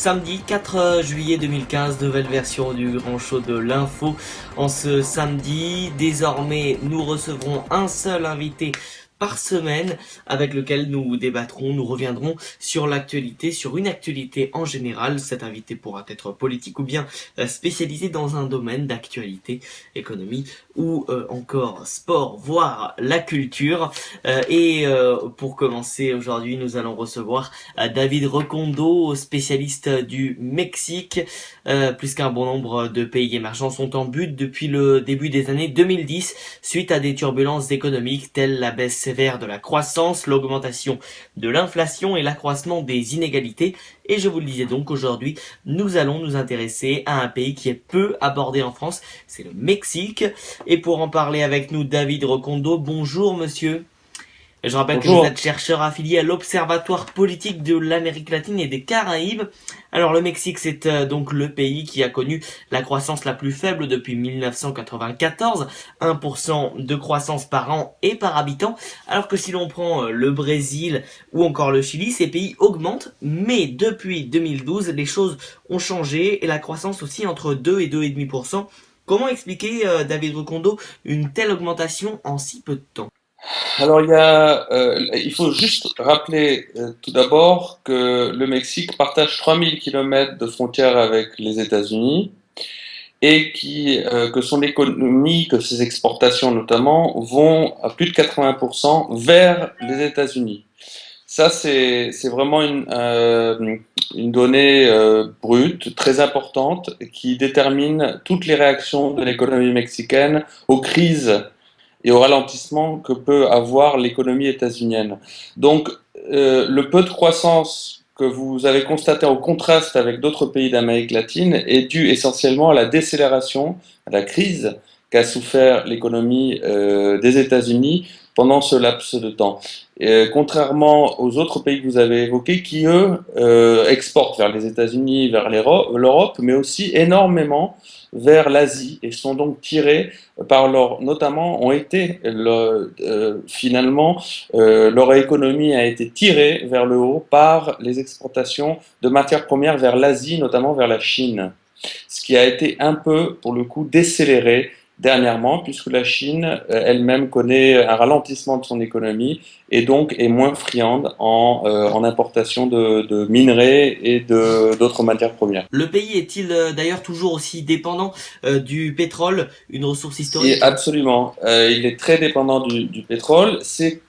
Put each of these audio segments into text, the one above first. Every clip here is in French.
Samedi 4 juillet 2015, nouvelle version du Grand Show de l'info. En ce samedi, désormais, nous recevrons un seul invité par semaine avec lequel nous débattrons, nous reviendrons sur l'actualité, sur une actualité en général. Cet invité pourra être politique ou bien spécialisé dans un domaine d'actualité, économie ou encore sport, voire la culture. Pour commencer aujourd'hui, nous allons recevoir David Recondo, spécialiste du Mexique. Plus qu'un bon nombre de pays émergents sont en butte depuis le début des années 2010 suite à des turbulences économiques telles la baisse sévère de la croissance, l'augmentation de l'inflation et l'accroissement des inégalités. Et je vous le disais donc, aujourd'hui, nous allons nous intéresser à un pays qui est peu abordé en France, c'est le Mexique. Et pour en parler avec nous, David Recondo, bonjour monsieur. Je rappelle que vous Bonjour. êtes chercheur affilié à l'Observatoire politique de l'Amérique latine et des Caraïbes. Alors le Mexique, c'est donc le pays qui a connu la croissance la plus faible depuis 1994, 1% de croissance par an et par habitant, alors que si l'on prend le Brésil ou encore le Chili, ces pays augmentent, mais depuis 2012, les choses ont changé et la croissance aussi entre 2 et 2,5%. Comment expliquer, David Recondo, une telle augmentation en si peu de temps? Alors, il faut juste rappeler tout d'abord que le Mexique partage 3000 kilomètres de frontière avec les États-Unis et que son économie, que ses exportations notamment, vont à plus de 80% vers les États-Unis. Ça, c'est vraiment une donnée brute, très importante, qui détermine toutes les réactions de l'économie mexicaine aux crises et au ralentissement que peut avoir l'économie états-unienne. Donc, le peu de croissance que vous avez constaté en contraste avec d'autres pays d'Amérique latine est dû essentiellement à la décélération, à la crise qu'a souffert l'économie des États-Unis pendant ce laps de temps. Contrairement aux autres pays que vous avez évoqués, qui eux exportent vers les États-Unis, vers l'Europe, mais aussi énormément vers l'Asie et sont donc tirés par leur, notamment, ont été finalement leur économie a été tirée vers le haut par les exportations de matières premières vers l'Asie, notamment vers la Chine, ce qui a été un peu, pour le coup, décéléré dernièrement, puisque la Chine elle-même connaît un ralentissement de son économie et donc est moins friande en importation de minerais et d'autres matières premières. Le pays est-il d'ailleurs toujours aussi dépendant du pétrole, une ressource Et historique? absolument, il est très dépendant du pétrole.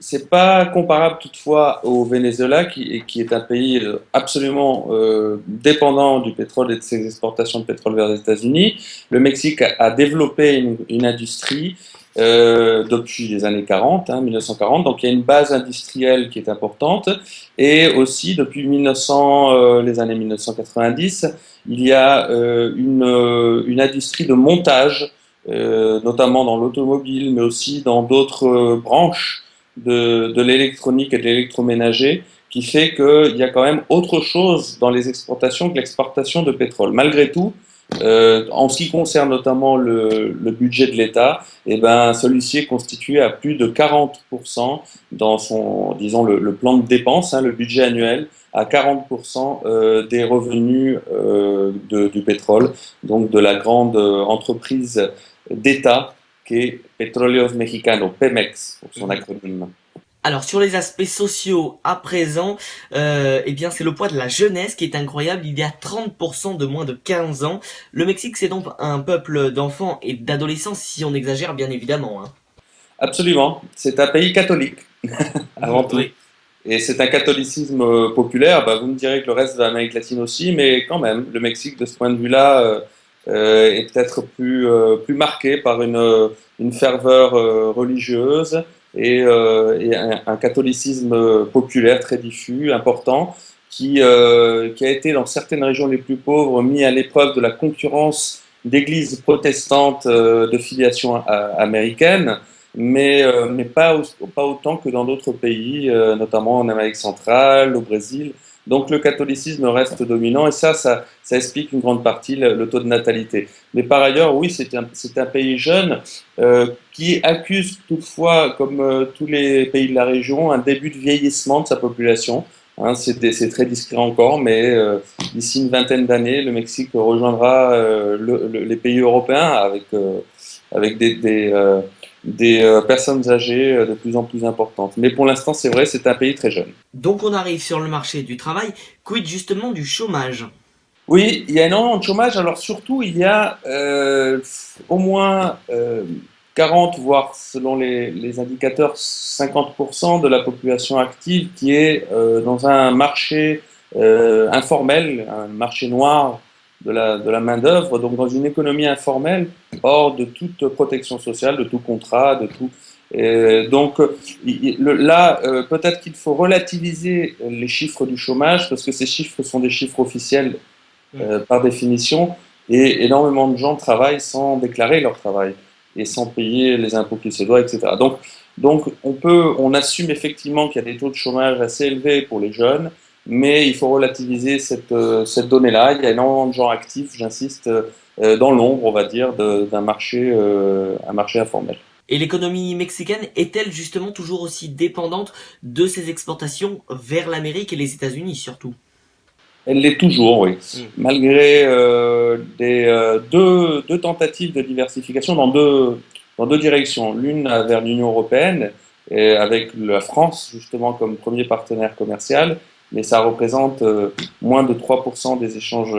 C'est pas comparable toutefois au Venezuela, qui est un pays absolument dépendant du pétrole et de ses exportations de pétrole vers les États-Unis. Le Mexique a développé une industrie depuis les années 40, 1940. Donc il y a une base industrielle qui est importante. Et aussi depuis 1900, les années 1990, il y a une industrie de montage notamment dans l'automobile, mais aussi dans d'autres branches de l'électronique et de l'électroménager, qui fait qu'il y a quand même autre chose dans les exportations que l'exportation de pétrole. Malgré tout, en ce qui concerne notamment le budget de l'État, eh ben, celui-ci est constitué à plus de 40% dans son, disons, le plan de dépenses, le budget annuel, à 40% des revenus du pétrole, donc de la grande entreprise d'État qu'est Petróleos Mexicanos, Pemex pour son Mhm. acronyme. Alors sur les aspects sociaux à présent, eh bien c'est le poids de la jeunesse qui est incroyable. Il y a 30% de moins de 15 ans. Le Mexique c'est donc un peuple d'enfants et d'adolescents si on exagère bien évidemment, hein. Absolument, c'est un pays catholique avant tout. Oui. Et c'est un catholicisme populaire, bah, vous me direz que le reste de l'Amérique latine aussi, mais quand même, le Mexique, de ce point de vue-là, est peut-être plus marqué par une ferveur religieuse et un catholicisme populaire très diffus, important, qui a été, dans certaines régions les plus pauvres, mis à l'épreuve de la concurrence d'églises protestantes de filiation américaine, mais pas autant que dans d'autres pays, notamment en Amérique centrale, au Brésil. Donc le catholicisme reste dominant et ça explique une grande partie le taux de natalité. Mais par ailleurs, oui, c'est un pays jeune qui accuse toutefois, comme tous les pays de la région, un début de vieillissement de sa population, Hein, c'est très discret encore, mais d'ici une vingtaine d'années, le Mexique rejoindra les pays européens avec des personnes âgées de plus en plus importantes. Mais pour l'instant, c'est vrai, c'est un pays très jeune. Donc on arrive sur le marché du travail, quid justement du chômage? Oui, il y a énormément de chômage. Alors surtout, il y a au moins 40, voire selon les indicateurs, 50% de la population active qui est dans un marché informel, un marché noir de la main-d'œuvre, donc dans une économie informelle, hors de toute protection sociale, de tout contrat, de tout. Donc là, peut-être qu'il faut relativiser les chiffres du chômage, parce que ces chiffres sont des chiffres officiels par définition, et énormément de gens travaillent sans déclarer leur travail et sans payer les impôts qui se doivent, etc. Donc on assume effectivement qu'il y a des taux de chômage assez élevés pour les jeunes, mais il faut relativiser cette donnée-là. Il y a énormément de gens actifs, j'insiste, dans l'ombre, on va dire, d'un marché, un marché informel. Et l'économie mexicaine est-elle justement toujours aussi dépendante de ses exportations vers l'Amérique et les États-Unis surtout? Elle l'est toujours, oui. Hmm. Malgré deux tentatives de diversification dans deux directions. L'une vers l'Union européenne, et avec la France justement comme premier partenaire commercial, mais ça représente moins de 3% des échanges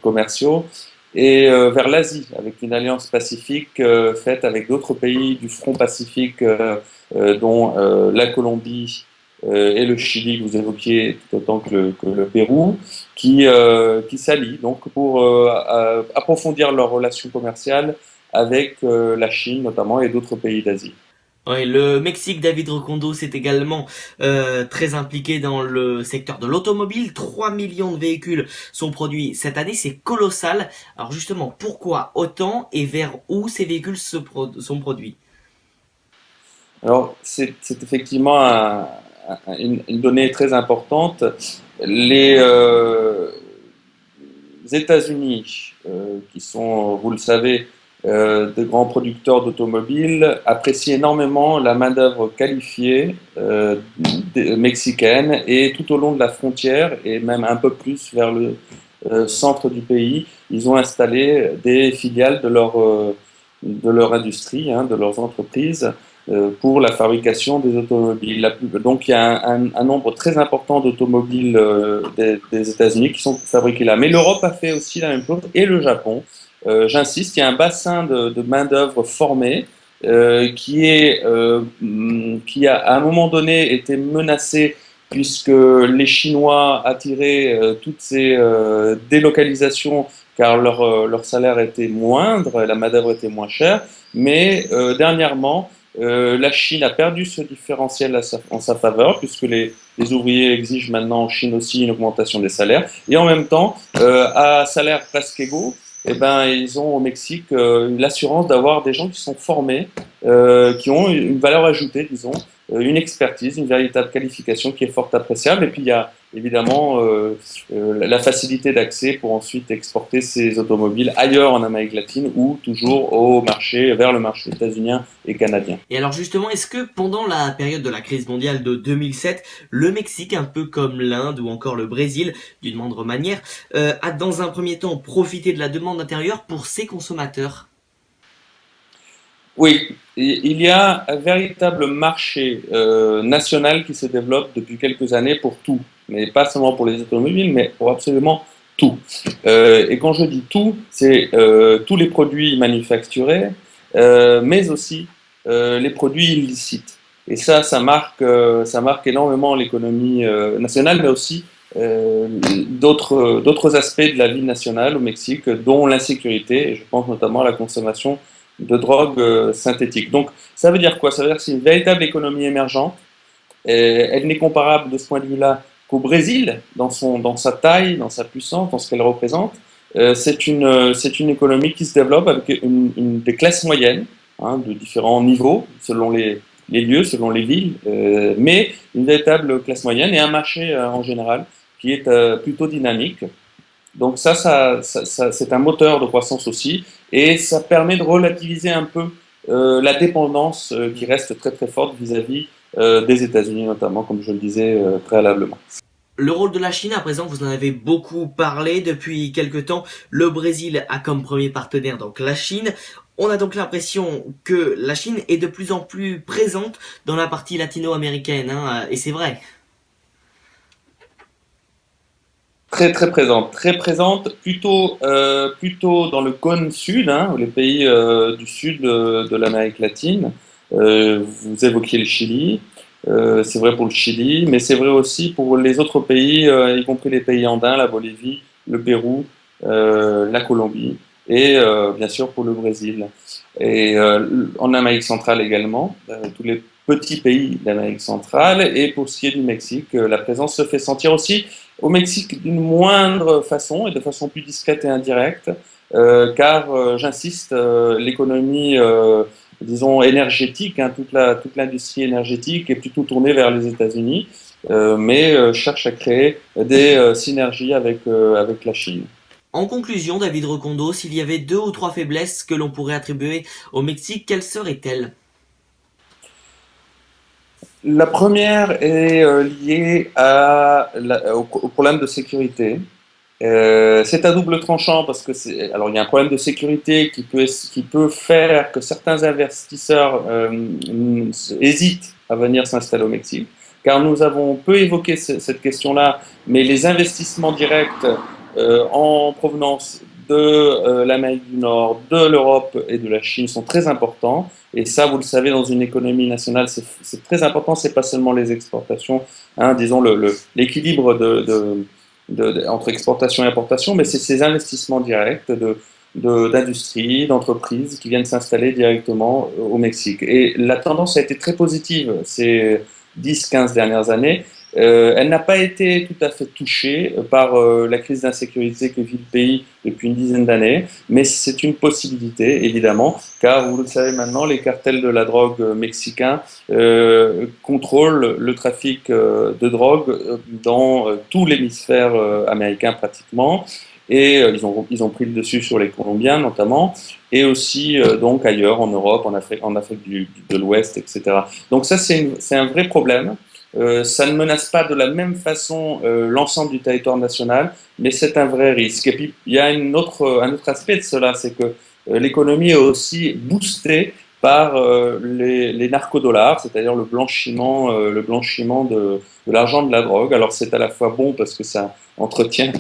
commerciaux. Et vers l'Asie, avec une alliance pacifique faite avec d'autres pays du front pacifique, dont la Colombie et le Chili que vous évoquiez tout autant que le Pérou, qui s'allient donc pour approfondir leurs relations commerciales avec la Chine notamment et d'autres pays d'Asie. Ouais, le Mexique, David Recondo, c'est également très impliqué dans le secteur de l'automobile. 3 millions de véhicules sont produits cette année, c'est colossal. Alors justement, pourquoi autant et vers où ces véhicules sont produits? Alors c'est effectivement une donnée très importante. Les États-Unis, qui sont, vous le savez, de grands producteurs d'automobiles, apprécient énormément la main-d'œuvre qualifiée mexicaine, et tout au long de la frontière et même un peu plus vers le centre du pays, ils ont installé des filiales de leur industrie, hein, de leurs entreprises pour la fabrication des automobiles. Donc il y a un nombre très important d'automobiles des États-Unis qui sont fabriqués là. Mais l'Europe a fait aussi la même chose, et le Japon. J'insiste, il y a un bassin de main-d'œuvre formée qui a à un moment donné été menacé, puisque les Chinois attiraient toutes ces délocalisations, car leur salaire était moindre, la main-d'œuvre était moins chère. Mais dernièrement, la Chine a perdu ce différentiel en sa faveur, puisque les ouvriers exigent maintenant en Chine aussi une augmentation des salaires. Et en même temps, à salaire presque égaux, eh ben, ils ont au Mexique l'assurance d'avoir des gens qui sont formés, qui ont une valeur ajoutée, disons, une expertise, une véritable qualification qui est fort appréciable. Et puis il y a évidemment la facilité d'accès pour ensuite exporter ces automobiles ailleurs en Amérique latine, ou toujours vers le marché états-unien et canadien. Et alors justement, est-ce que pendant la période de la crise mondiale de 2007, le Mexique, un peu comme l'Inde ou encore le Brésil, d'une moindre manière, a dans un premier temps profité de la demande intérieure pour ses consommateurs? Oui, il y a un véritable marché national qui se développe depuis quelques années pour tout, mais pas seulement pour les automobiles, mais pour absolument tout. Et quand je dis tout, c'est tous les produits manufacturés, mais aussi les produits illicites. Et ça marque énormément l'économie nationale, mais aussi d'autres aspects de la vie nationale au Mexique, dont l'insécurité, et je pense notamment à la consommation de drogue synthétique. Donc, ça veut dire quoi? Ça veut dire que c'est une véritable économie émergente. Elle n'est comparable de ce point de vue-là qu'au Brésil, dans sa taille, dans sa puissance, dans ce qu'elle représente. C'est une économie qui se développe avec des classes moyennes, hein, de différents niveaux, selon les lieux, selon les villes, mais une véritable classe moyenne, et un marché en général qui est plutôt dynamique. Donc c'est un moteur de croissance aussi, et ça permet de relativiser un peu la dépendance qui reste très très forte vis-à-vis des États-Unis notamment, comme je le disais préalablement. Le rôle de la Chine, à présent, vous en avez beaucoup parlé depuis quelque temps. Le Brésil a comme premier partenaire donc la Chine. On a donc l'impression que la Chine est de plus en plus présente dans la partie latino-américaine, hein, et c'est vrai. Très présente, plutôt dans le cône sud, hein, les pays du sud de l'Amérique latine. Vous évoquiez le Chili, c'est vrai pour le Chili, mais c'est vrai aussi pour les autres pays, y compris les pays andins, la Bolivie, le Pérou, la Colombie, et bien sûr pour le Brésil. Et en Amérique centrale également, tous les petits pays d'Amérique centrale, et pour ce qui est du Mexique, la présence se fait sentir aussi au Mexique d'une moindre façon et de façon plus discrète et indirecte, car j'insiste, l'économie, disons énergétique, hein, toute l'industrie énergétique est plutôt tournée vers les États-Unis, mais cherche à créer des synergies avec la Chine. En conclusion, David Recondo, s'il y avait 2 ou 3 faiblesses que l'on pourrait attribuer au Mexique, quelles seraient-elles? La première est liée au problème de sécurité. C'est à double tranchant parce que alors il y a un problème de sécurité qui peut faire que certains investisseurs hésitent à venir s'installer au Mexique, car nous avons peu évoqué cette question-là, mais les investissements directs en provenance de l'Amérique du Nord, de l'Europe et de la Chine sont très importants. Et ça, vous le savez, dans une économie nationale, c'est très important. C'est pas seulement les exportations, hein, disons l'équilibre entre exportation et importation, mais c'est ces investissements directs d'industrie, d'entreprises qui viennent s'installer directement au Mexique. Et la tendance a été très positive ces 10-15 dernières années. Elle n'a pas été tout à fait touchée par la crise d'insécurité que vit le pays depuis une dizaine d'années, mais c'est une possibilité, évidemment, car vous le savez maintenant, les cartels de la drogue mexicains contrôlent le trafic de drogue dans tout l'hémisphère américain pratiquement, et ils ont pris le dessus sur les Colombiens notamment, et aussi donc ailleurs, en Europe, en Afrique de l'Ouest, etc. Donc ça, c'est un vrai problème. Ça ne menace pas de la même façon l'ensemble du territoire national, mais c'est un vrai risque. Et puis, il y a un autre aspect de cela, c'est que l'économie est aussi boostée par les narcodollars, c'est-à-dire le blanchiment de l'argent de la drogue. Alors, c'est à la fois bon parce que ça entretient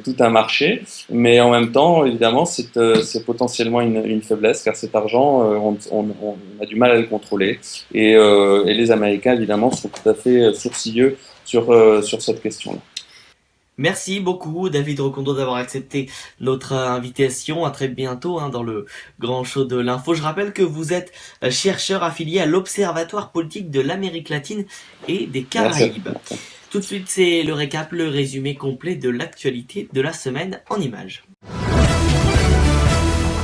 tout un marché, mais en même temps, évidemment, c'est potentiellement une faiblesse, car cet argent, on a du mal à le contrôler. Et les Américains, évidemment, sont tout à fait sourcilleux sur cette question-là. Merci beaucoup David Recondo d'avoir accepté notre invitation. À très bientôt dans le grand show de l'info. Je rappelle que vous êtes chercheur affilié à l'Observatoire politique de l'Amérique latine et des Merci. Caraïbes. Tout de suite, c'est le récap, le résumé complet de l'actualité de la semaine en images.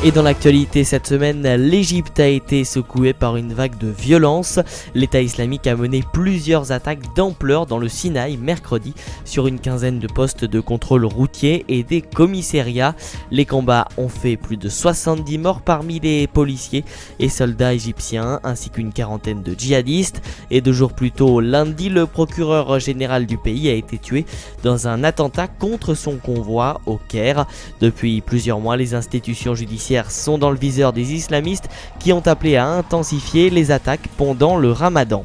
Et dans l'actualité cette semaine, l'Égypte a été secouée par une vague de violence. L'État islamique a mené plusieurs attaques d'ampleur dans le Sinaï mercredi sur une quinzaine de postes de contrôle routier et des commissariats. Les combats ont fait plus de 70 morts parmi les policiers et soldats égyptiens ainsi qu'une quarantaine de djihadistes. Et 2 jours plus tôt, lundi, le procureur général du pays a été tué dans un attentat contre son convoi au Caire. Depuis plusieurs mois, les institutions judiciaires sont dans le viseur des islamistes qui ont appelé à intensifier les attaques pendant le Ramadan.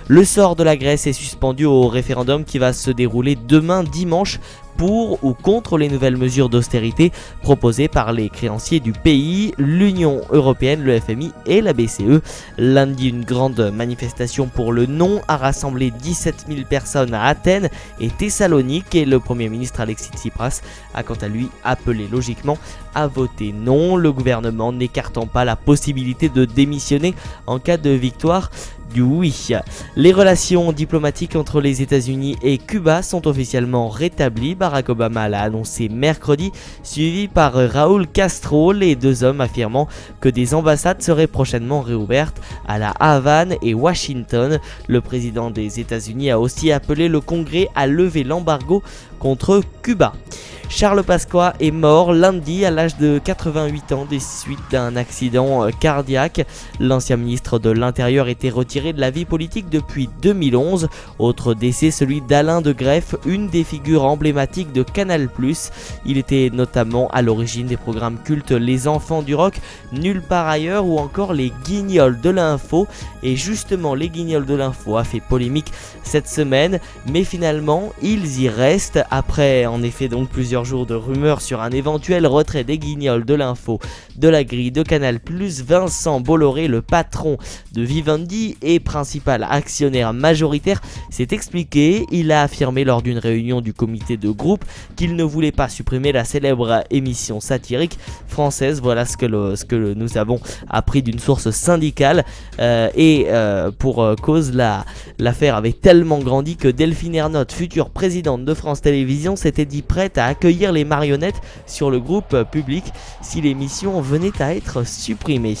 Le sort de la Grèce est suspendu au référendum qui va se dérouler demain dimanche pour ou contre les nouvelles mesures d'austérité proposées par les créanciers du pays, l'Union européenne, le FMI et la BCE. Lundi, une grande manifestation pour le non a rassemblé 17 000 personnes à Athènes et Thessalonique, et le Premier ministre Alexis Tsipras a quant à lui appelé logiquement à voter non, le gouvernement n'écartant pas la possibilité de démissionner en cas de victoire du oui. Les relations diplomatiques entre les États-Unis et Cuba sont officiellement rétablies. Barack Obama l'a annoncé mercredi, suivi par Raúl Castro, les 2 hommes affirmant que des ambassades seraient prochainement réouvertes à La Havane et Washington. Le président des États-Unis a aussi appelé le Congrès à lever l'embargo contre Cuba. Charles Pasqua est mort lundi à l'âge de 88 ans des suites d'un accident cardiaque. L'ancien ministre de l'Intérieur était retiré de la vie politique depuis 2011. Autre décès, celui d'Alain de Greff, une des figures emblématiques de Canal+. Il était notamment à l'origine des programmes cultes Les Enfants du Rock, Nulle part ailleurs ou encore Les Guignols de l'Info. Et justement, Les Guignols de l'Info a fait polémique cette semaine, mais finalement, ils y restent après en effet donc plusieurs jours de rumeurs sur un éventuel retrait des Guignols de l'Info de la grille de Canal+. Vincent Bolloré, le patron de Vivendi et principal actionnaire majoritaire, s'est expliqué. Il a affirmé lors d'une réunion du comité de groupe qu'il ne voulait pas supprimer la célèbre émission satirique française. Voilà ce que nous avons appris d'une source syndicale. Pour cause, l'affaire avait tellement grandi que Delphine Ernotte, future présidente de France Télévisions, s'était dit prête à accueillir les marionnettes sur le groupe public si l'émission venait à être supprimée.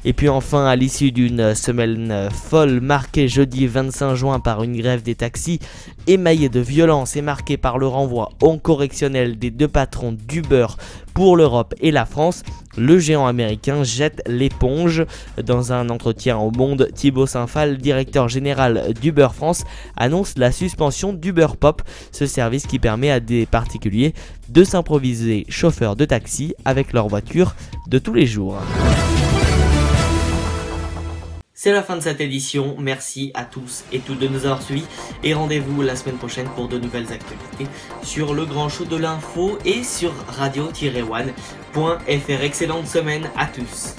Et puis enfin, à l'issue d'une semaine folle marquée jeudi 25 juin par une grève des taxis émaillée de violence et marquée par le renvoi en correctionnel des deux patrons d'Uber pour l'Europe et la France, le géant américain jette l'éponge. Dans un entretien au Monde, Thibaut Saint-Phal, directeur général d'Uber France, annonce la suspension d'Uber Pop, ce service qui permet à des particuliers de s'improviser chauffeurs de taxi avec leur voiture de tous les jours. C'est la fin de cette édition, merci à tous et toutes de nous avoir suivis et rendez-vous la semaine prochaine pour de nouvelles actualités sur le grand show de l'info et sur radio-one.fr. Excellente semaine à tous.